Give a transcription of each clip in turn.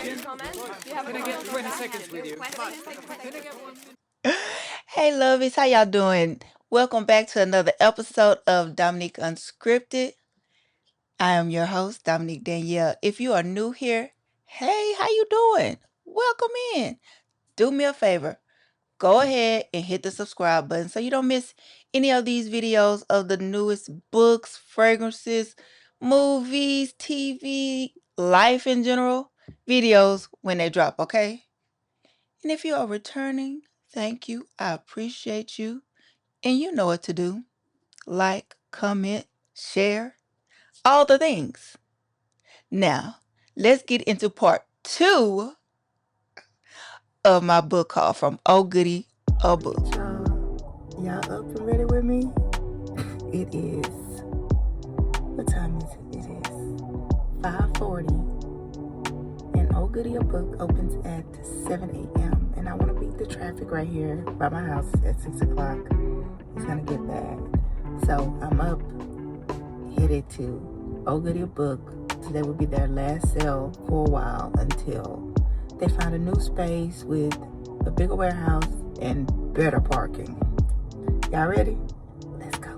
Can I get 20 seconds with you? Can I get one? Hey, lovies, how y'all doing? Welcome back to another episode of Dominique Unscripted. I am your host, Dominique Danielle. If you are new here, hey, how you doing? Welcome in. Do me a favor. Go ahead and hit the subscribe button so you don't miss any of these videos of the newest books, fragrances, movies, TV, life in general, videos when they drop, okay? And if you are returning, thank you. I appreciate you. And you know what to do. Like, comment, share, all the things. Now, let's get into part 2 of my book haul from Oh Goody, a Book. Y'all up and ready with me? It is. What time is it? It is 5:40. And Oh Goody, a Book opens at 7 a.m. And I want to beat the traffic right here by my house at 6 o'clock. It's going to get bad. So I'm up, headed to Oh Goody, a Book. Today will be their last sale for a while until they find a new space with a bigger warehouse and better parking. Y'all ready? Let's go.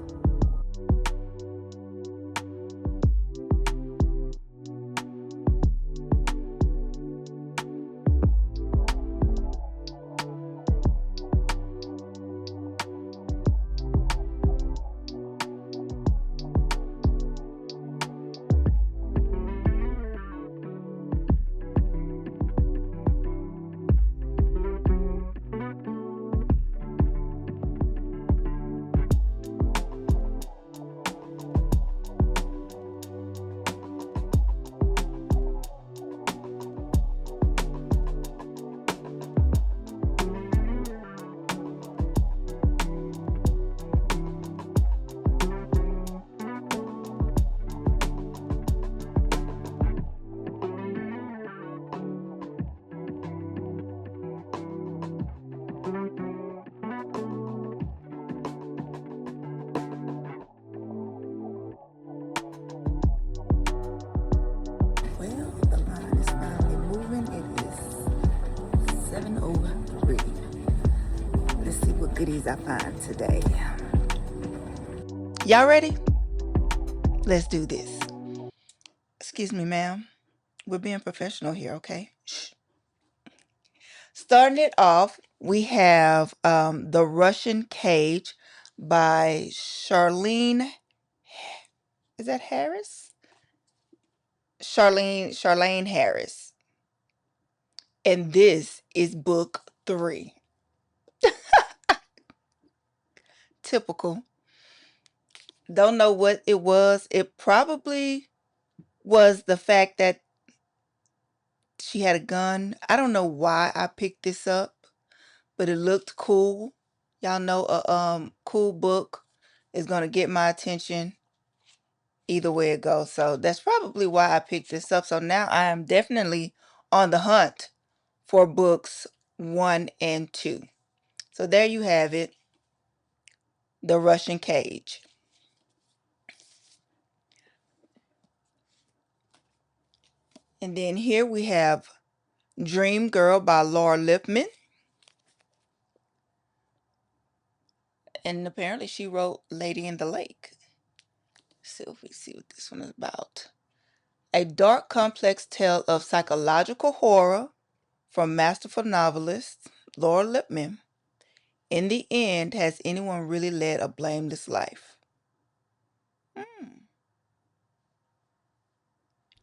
Well, the line is finally moving. It is 7:03. Let's see what goodies I find today. Y'all ready? Let's do this. Excuse me, ma'am. We're being professional here, okay? Shh. Starting it off, we have The Russian Cage by Charlene. Is that Harris? Charlene Harris. And this is book 3. Typical. Don't know what it was. It probably was the fact that she had a gun. I don't know why I picked this up, but it looked cool. Y'all know a cool book is gonna get my attention either way it goes. So that's probably why I picked this up. So now I am definitely on the hunt for books 1 and 2. So there you have it. The Russian Cage. And then here we have Dream Girl by Laura Lipman. And apparently she wrote Lady in the Lake. So if we see what this one is about. A dark, complex tale of psychological horror from masterful novelist Laura Lipman. In the end, has anyone really led a blameless life? Hmm.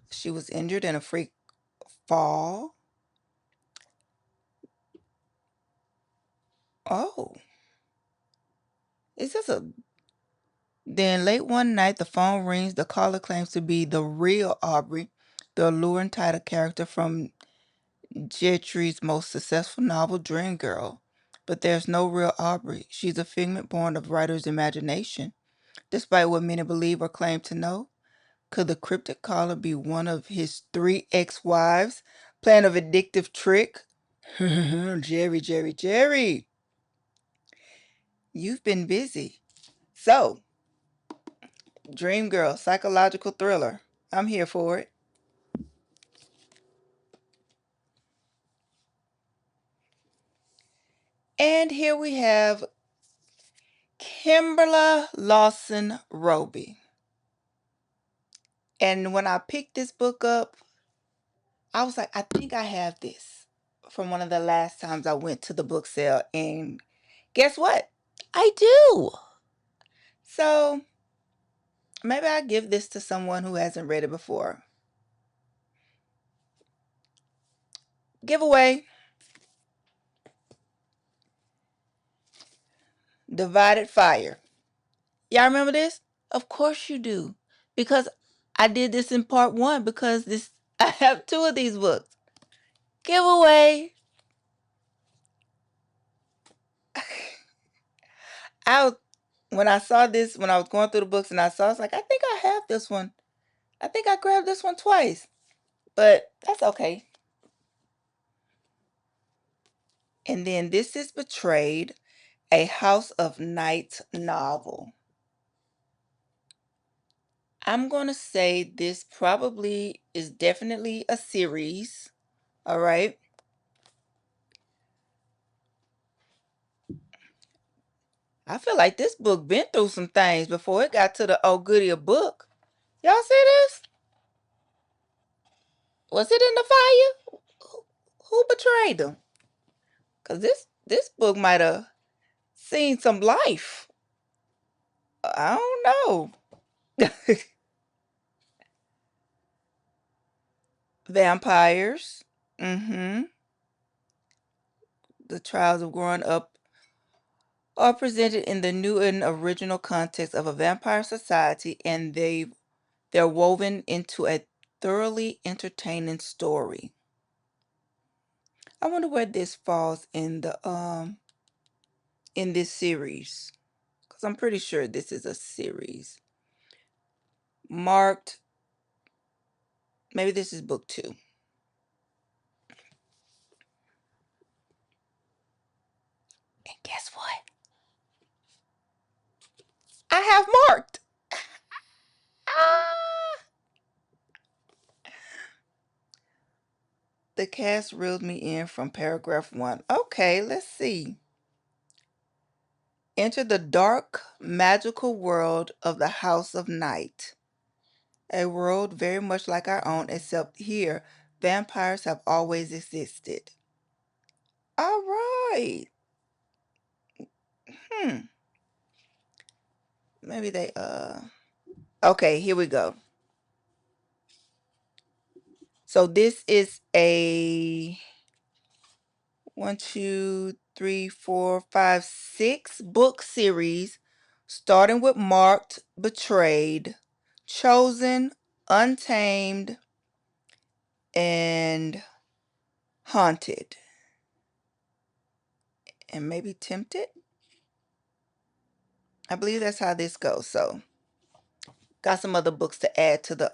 She was injured in a freak fall. Oh, is this a... Then late one night, the phone rings. The caller claims to be the real Aubrey, the alluring title character from Gentry's most successful novel, Dream Girl. But there's no real Aubrey. She's a figment born of writer's imagination. Despite what many believe or claim to know, could the cryptic caller be one of his 3 ex-wives playing a vindictive trick? Jerry, you've been busy. So, Dream Girl, psychological thriller. I'm here for it. And here we have Kimberla Lawson Roby. And when I picked this book up, I was like, I think I have this from one of the last times I went to the book sale. And guess what? I do. So maybe I give this to someone who hasn't read it before. Giveaway. Divided Fire. Y'all remember this? Of course you do. Because I did this in part one because this I have two of these books. Giveaway. When I saw this, when I was going through the books and I saw, I was like, I think I have this one. I think I grabbed this one twice. But that's okay. And then this is Betrayed, a House of Night novel. I'm going to say this probably is definitely a series. All right. I feel like this book been through some things before it got to the oh goody a book. Y'all see this? Was it in the fire? Who betrayed them? Cause this book might have seen some life. I don't know. Vampires. Mm-hmm. The trials of growing up are presented in the new and original context of a vampire society, and they're woven into a thoroughly entertaining story. I wonder where this falls in this series, because I'm pretty sure this is a series. Marked, maybe this is book 2. And guess what? I have marked. Ah! The cast reeled me in from paragraph 1. Okay, let's see. Enter the dark, magical world of the House of Night. A world very much like our own, except here, vampires have always existed. All right. Hmm. Maybe they okay, here we go. So this is a 1, 2, 3, 4, 5, 6 book series, starting with Marked, Betrayed, Chosen, Untamed, and Haunted. And maybe Tempted? I believe that's how this goes. So got some other books to add to the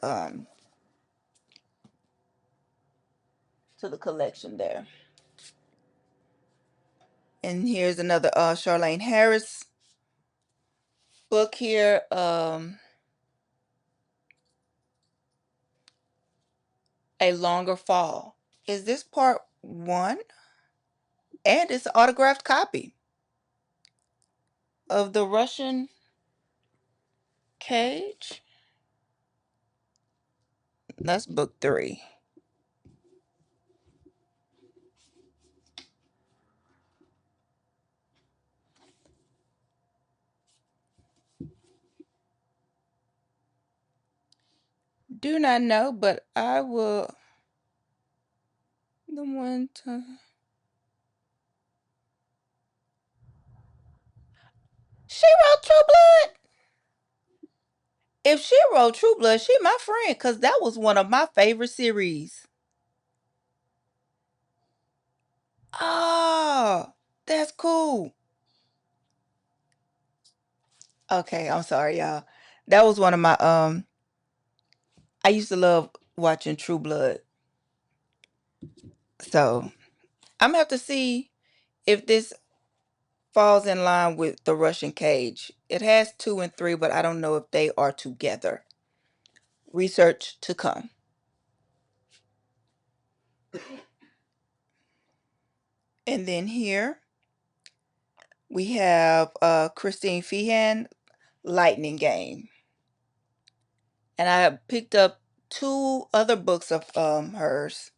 collection there. And here's another Charlaine Harris book here. A Longer Fall. Is this part 1? And it's an autographed copy of The Russian Cage. That's book 3. Do not know, but I will. The one to. She wrote True Blood. If she wrote True Blood, she my friend, because that was one of my favorite series. Oh, that's cool. Okay, I'm sorry, y'all. That was one of my I used to love watching True Blood. So I'm gonna have to see if this falls in line with The Russian Cage. It has 2 and 3, but I don't know if they are together. Research to come. And then here, We have Christine Feehan, Lightning Game. And I picked up two other books of hers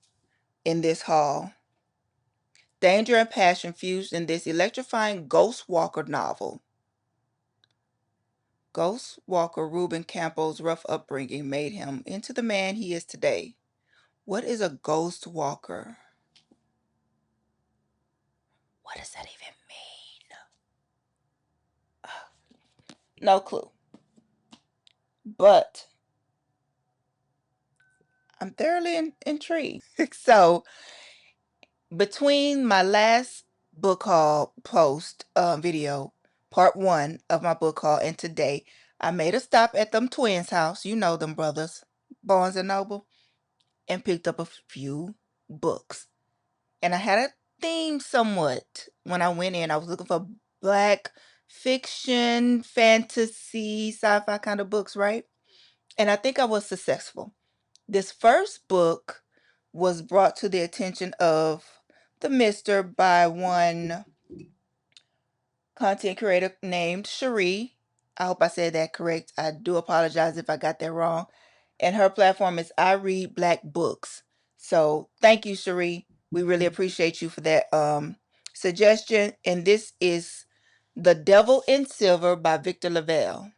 in this haul. Danger and passion fused in this electrifying Ghost Walker novel. Ghost Walker Reuben Campbell's rough upbringing made him into the man he is today. What is a ghost walker? What does that even mean? No clue. But I'm thoroughly intrigued. So, between my last book haul post video, part 1 of my book haul, and today, I made a stop at them twins' house. You know them brothers, Barnes and Noble, and picked up a few books. And I had a theme somewhat when I went in. I was looking for black fiction, fantasy, sci-fi kind of books, right? And I think I was successful. This first book was brought to the attention of the Mister by one content creator named Cherie. I hope I said that correct. I do apologize if I got that wrong. And her platform is I Read Black Books. So thank you, Cherie. We really appreciate you for that suggestion. And this is The Devil in Silver by Victor Lavelle.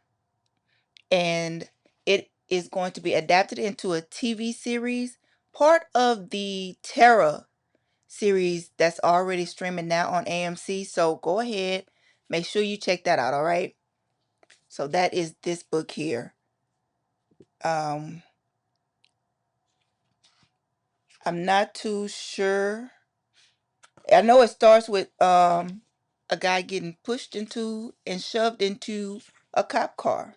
And it is going to be adapted into a TV series, part of the Terra series that's already streaming now on AMC. So go ahead, make sure you check that out, all right? So that is this book here. I'm not too sure. I know it starts with a guy getting pushed into and shoved into a cop car.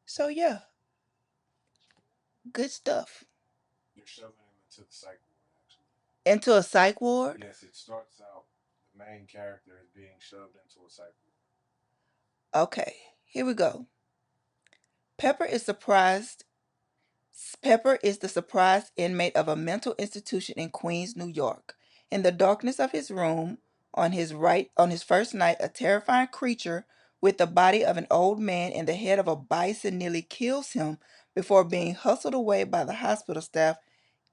So yeah, good stuff. They're shoving him into the psych ward, actually. Into a psych ward? Yes, it starts out the main character is being shoved into a psych ward. Okay, here we go. Pepper is the surprised inmate of a mental institution in Queens, New York. In the darkness of his room, on his first night, a terrifying creature with the body of an old man and the head of a bison nearly kills him before being hustled away by the hospital staff.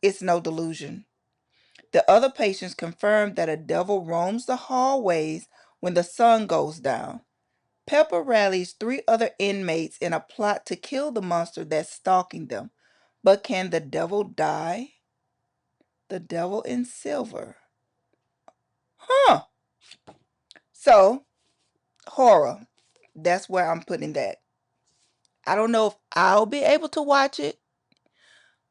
It's no delusion. The other patients confirm that a devil roams the hallways when the sun goes down. Pepper rallies 3 other inmates in a plot to kill the monster that's stalking them. But can the devil die? The Devil in Silver. Huh. So, horror. That's where I'm putting that. I don't know if I'll be able to watch it,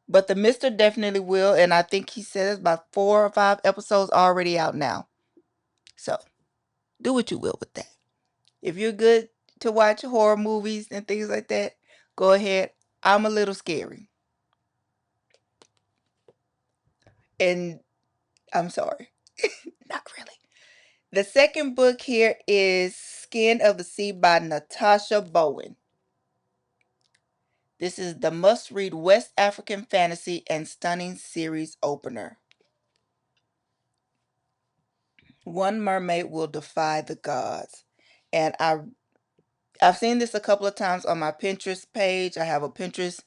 but the Mister definitely will. And I think he says about 4 or 5 episodes already out now. So, do what you will with that. If you're good to watch horror movies and things like that, go ahead. I'm a little scary. And I'm sorry. Not really. The second book here is Skin of the Sea by Natasha Bowen. This is the must-read West African fantasy and stunning series opener. One mermaid will defy the gods. And I've seen this a couple of times on my Pinterest page. I have a Pinterest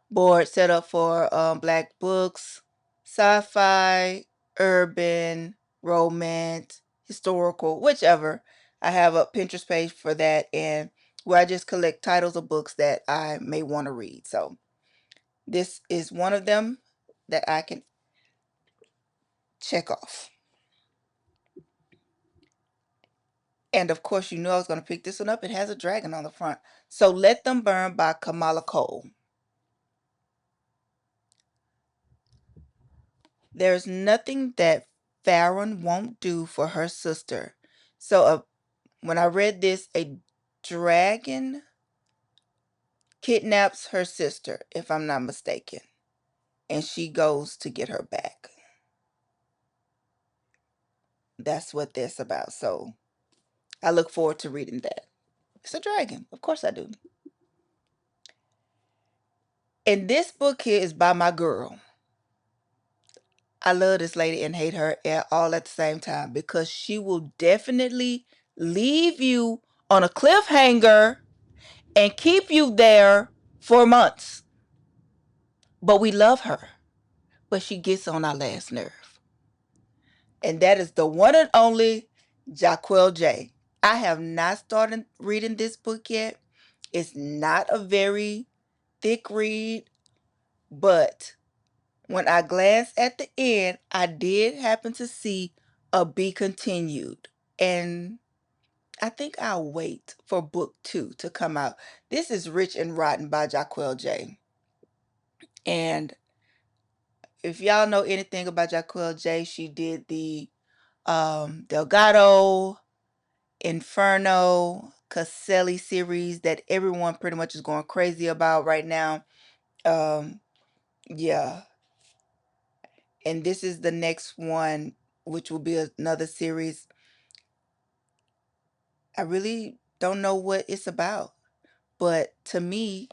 board set up for black books, sci-fi, urban, romance, historical, whichever. I have a Pinterest page for that, and where I just collect titles of books that I may want to read. So this is one of them that I can check off. And of course, you know I was going to pick this one up. It has a dragon on the front. So Let Them Burn by Kamala Cole. There's nothing that Farron won't do for her sister. So when I read this, a dragon kidnaps her sister, if I'm not mistaken, and she goes to get her back. That's what that's about. So I look forward to reading that. It's a dragon. Of course I do. And this book here is by my girl. I love this lady and hate her all at the same time because she will definitely leave you on a cliffhanger and keep you there for months. But we love her. But she gets on our last nerve. And that is the one and only Jaquel J. I have not started reading this book yet. It's not a very thick read, but when I glanced at the end, I did happen to see a be continued. And I think I'll wait for book 2 to come out. This is Rich and Rotten by Jaquel J. And if y'all know anything about Jaquel J, she did the Delgado, Inferno, Caselli series that everyone pretty much is going crazy about right now. Yeah. And this is the next one, which will be another series. I really don't know what it's about, but to me,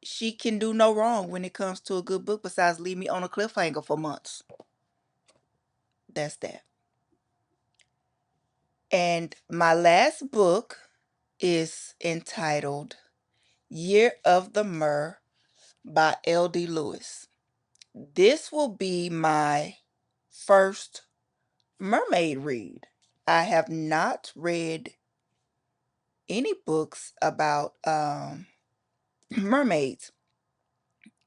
she can do no wrong when it comes to a good book besides leave me on a cliffhanger for months. That's that. And my last book is entitled Year of the Mer by L.D. Lewis. This will be my first mermaid read. I have not read any books about mermaids,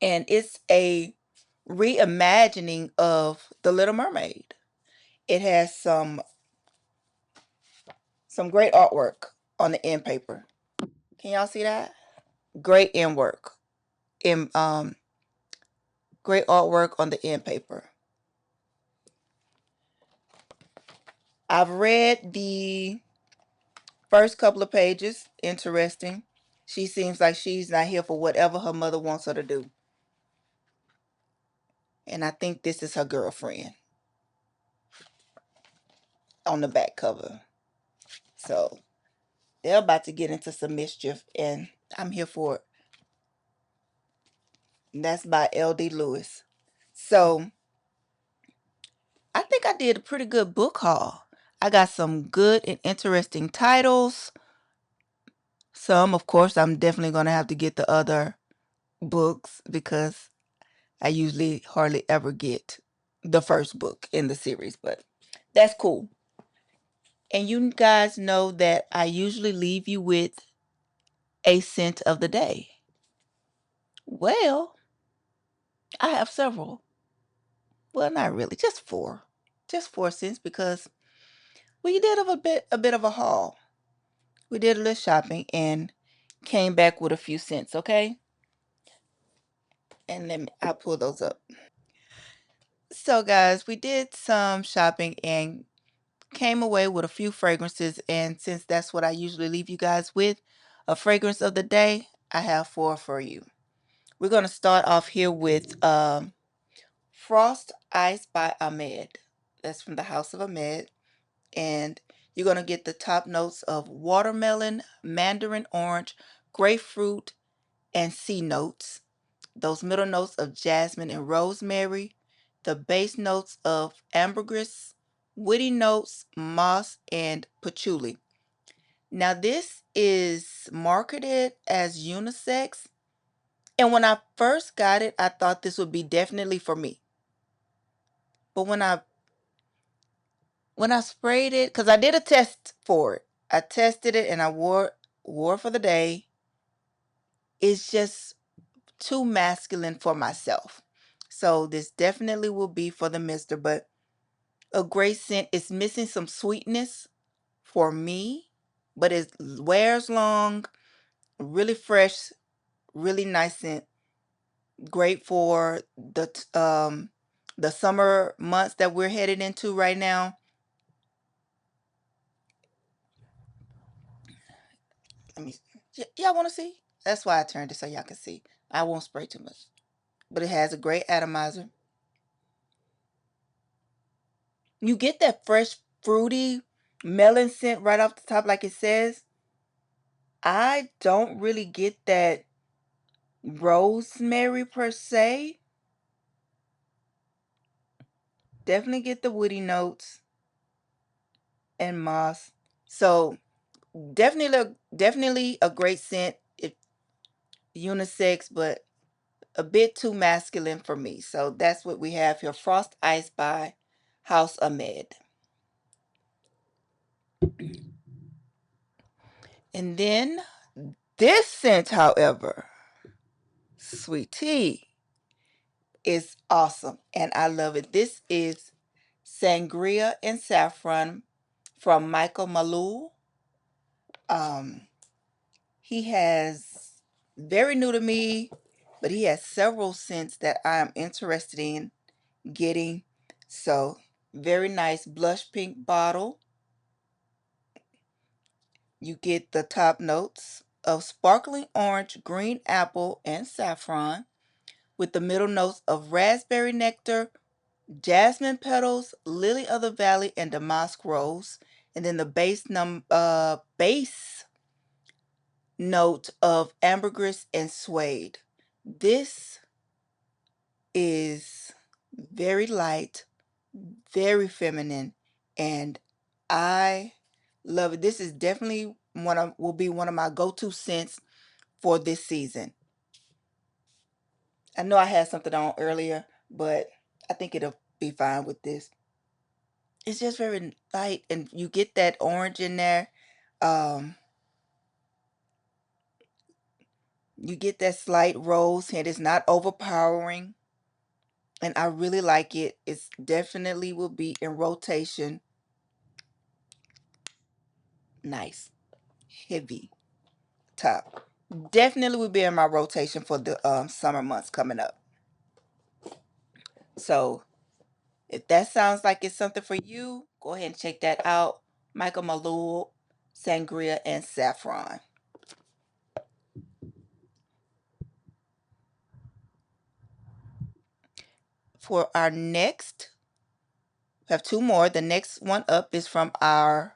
and it's a reimagining of The Little Mermaid. It has some great artwork on the end paper. Can y'all see that? Great end work. Great artwork on the end paper. I've read the first couple of pages. Interesting. She seems like she's not here for whatever her mother wants her to do. And I think this is her girlfriend on the back cover. So they're about to get into some mischief, and I'm here for it. And that's by L.D. Lewis. So I think I did a pretty good book haul. I got some good and interesting titles. Some, of course, I'm definitely going to have to get the other books because I usually hardly ever get the first book in the series, but that's cool. And you guys know that I usually leave you with a scent of the day. Well, I have several. Well, not really, just four. Just 4 cents because we did a bit of a haul. We did a little shopping and came back with a few cents, okay? And I'll pull those up. So guys, we did some shopping and came away with a few fragrances, and since that's what I usually leave you guys with, a fragrance of the day, I have 4 for you. We're going to start off here with Frost Ice by Ahmed. That's from the House of Ahmed. And you're going to get the top notes of watermelon, mandarin orange, grapefruit, and C notes. Those middle notes of jasmine and rosemary. The base notes of ambergris, woody notes, moss, and patchouli. Now this is marketed as unisex. And when I first got it, I thought this would be definitely for me. But when I sprayed it, because I did a test for it. I tested it and I wore for the day. It's just too masculine for myself. So this definitely will be for the mister, but a great scent. It's missing some sweetness for me, but it wears long, really fresh, really nice scent. Great for the summer months that we're headed into right now. Let me, y'all want to see? That's why I turned it so y'all can see. I won't spray too much, but it has a great atomizer. You get that fresh, fruity melon scent right off the top, like it says. I don't really get that rosemary per se. Definitely get the woody notes and moss. So definitely a great scent. It unisex, but a bit too masculine for me. So that's what we have here. Frost Ice by House Ahmed. And then this scent, however, Sweet Tea, is awesome and I love it. This is Sangria and Saffron from Michael Malou. Um, he has very new to me, but he has several scents that I am interested in getting. So very nice blush pink bottle. You get the top notes of sparkling orange, green apple, and saffron, with the middle notes of raspberry nectar, jasmine petals, lily of the valley, and damask rose. And then the base note of ambergris and suede. This is very light, very feminine, and I love it. This is definitely will be one of my go-to scents for this season. I know I had something on earlier, but I think it'll be fine with this. It's just very light, and you get that orange in there. Um, you get that slight rose hint. It's not overpowering, and I really like it. It's definitely will be in rotation. Nice, heavy top. Definitely will be in my rotation for the summer months coming up. So if that sounds like it's something for you, go ahead and check that out. Michael Malou, Sangria, and Saffron. For our next, we have two more. The next one up is from our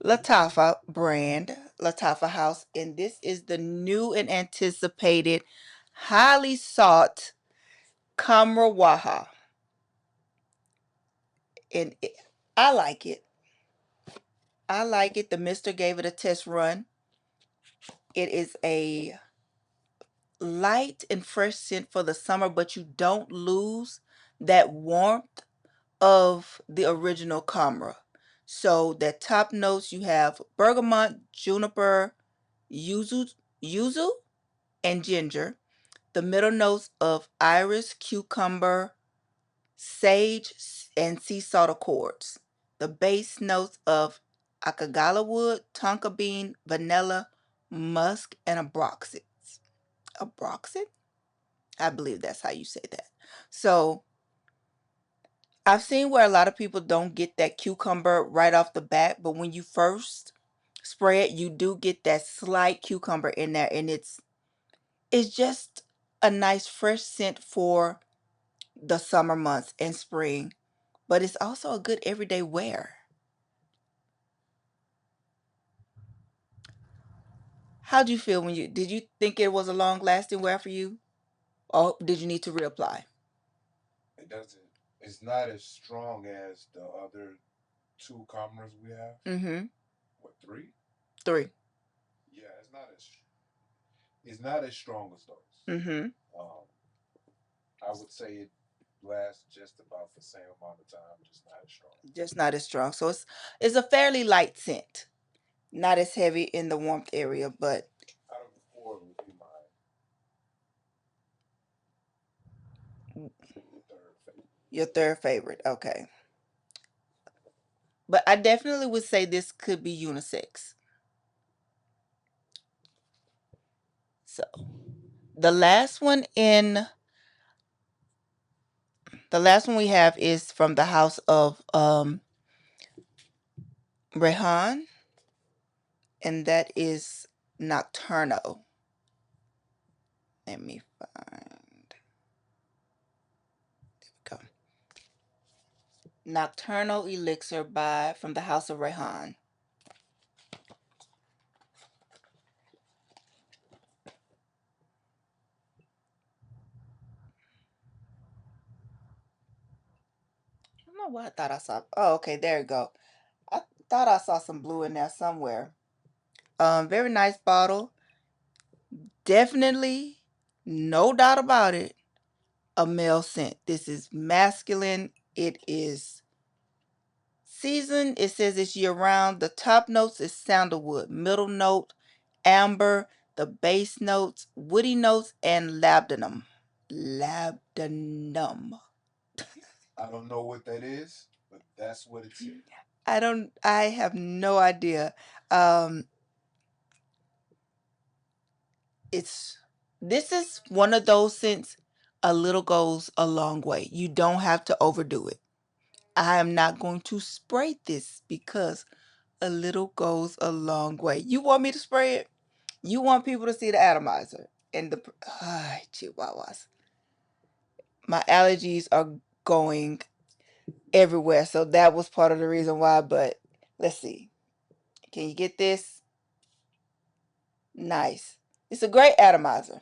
Lattafa brand, Lattafa House, and this is the new and anticipated, highly sought Kamra Waha. And I like it. I like it. The Mister gave it a test run. It is a light and fresh scent for the summer, but you don't lose that warmth of the original Kamra. So that top notes you have bergamot, juniper, yuzu, and ginger. The middle notes of iris, cucumber, sage, and sea salt accords. The base notes of akagala wood, tonka bean, vanilla, musk, and abroxit. Abroxit? I believe that's how you say that. So I've seen where a lot of people don't get that cucumber right off the bat, but when you first spray it, you do get that slight cucumber in there, and it's just a nice fresh scent for the summer months and spring, but it's also a good everyday wear. How'd you feel when did you think it was a long lasting wear for you? Or did you need to reapply? It doesn't. It's not as strong as the other two commoners we have. Mm-hmm. What, three? 3. Yeah, it's not as. It's not as strong as those. Mm-hmm. I would say it lasts just about the same amount of time, just not as strong. Just not as strong. So it's a fairly light scent. Not as heavy in the warmth area, but Out of the four, it would be my third favorite. your third favorite. Okay. But I definitely would say this could be unisex. So the last one in the last one we have is from the house of Rehan, and that is Nocturno. Let me find. There we go. Nocturnal Elixir by from the house of Rehan. know what I thought I saw. Oh, okay, there you go. I thought I saw some blue in there somewhere. Very nice bottle. Definitely, no doubt about it, a male scent. This is masculine. It is seasoned. It says it's year round. The top notes is sandalwood. Middle note, amber. The base notes, woody notes, and labdanum. Labdanum. I don't know what that is, but that's what it said. I have no idea. This is one of those scents, a little goes a long way. You don't have to overdo it. I am not going to spray this because a little goes a long way. You want me to spray it? You want people to see the atomizer and the chihuahuas. My allergies are going everywhere, so that was part of the reason why. But let's see. Can you get this? Nice. It's a great atomizer.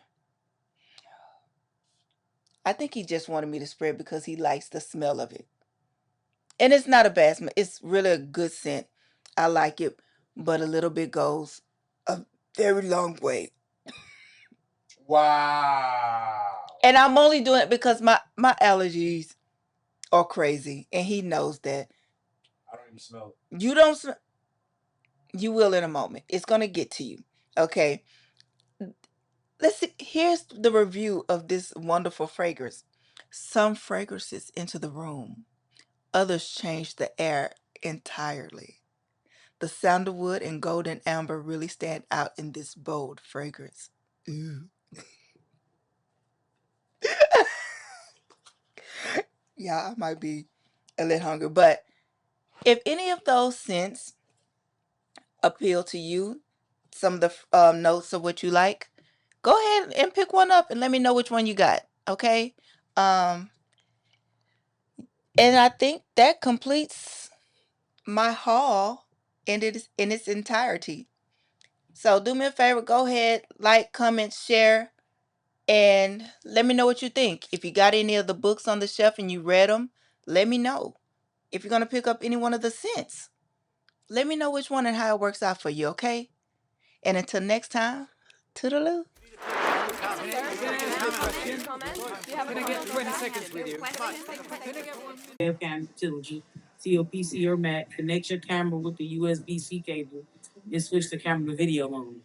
I think he just wanted me to spray it because he likes the smell of it. And it's not a bad smell. It's really a good scent. I like it, but a little bit goes a very long way. Wow. And I'm only doing it because my allergies are crazy, and he knows that. I don't even smell it. You don't smell. You will in a moment. It's gonna get to you. Okay. Let's see. Here's the review of this wonderful fragrance. Some fragrances enter the room. Others change the air entirely. The sandalwood and golden amber really stand out in this bold fragrance. Ooh. Yeah, I might be a little hungry, but if any of those scents appeal to you, some of the notes of what you like, go ahead and pick one up and let me know which one you got. Okay. And I think that completes my haul in its entirety. So do me a favor, go ahead, like, comment, share, and let me know what you think. If you got any of the books on the shelf and you read them, let me know. If you're going to pick up any one of the scents, let me know which one and how it works out for you, okay? And until next time, toodaloo. Can I get 20 seconds with you? Can I get one? Webcam utility to your PC or Mac, connect your camera with the USB-C cable, and switch the camera to video mode.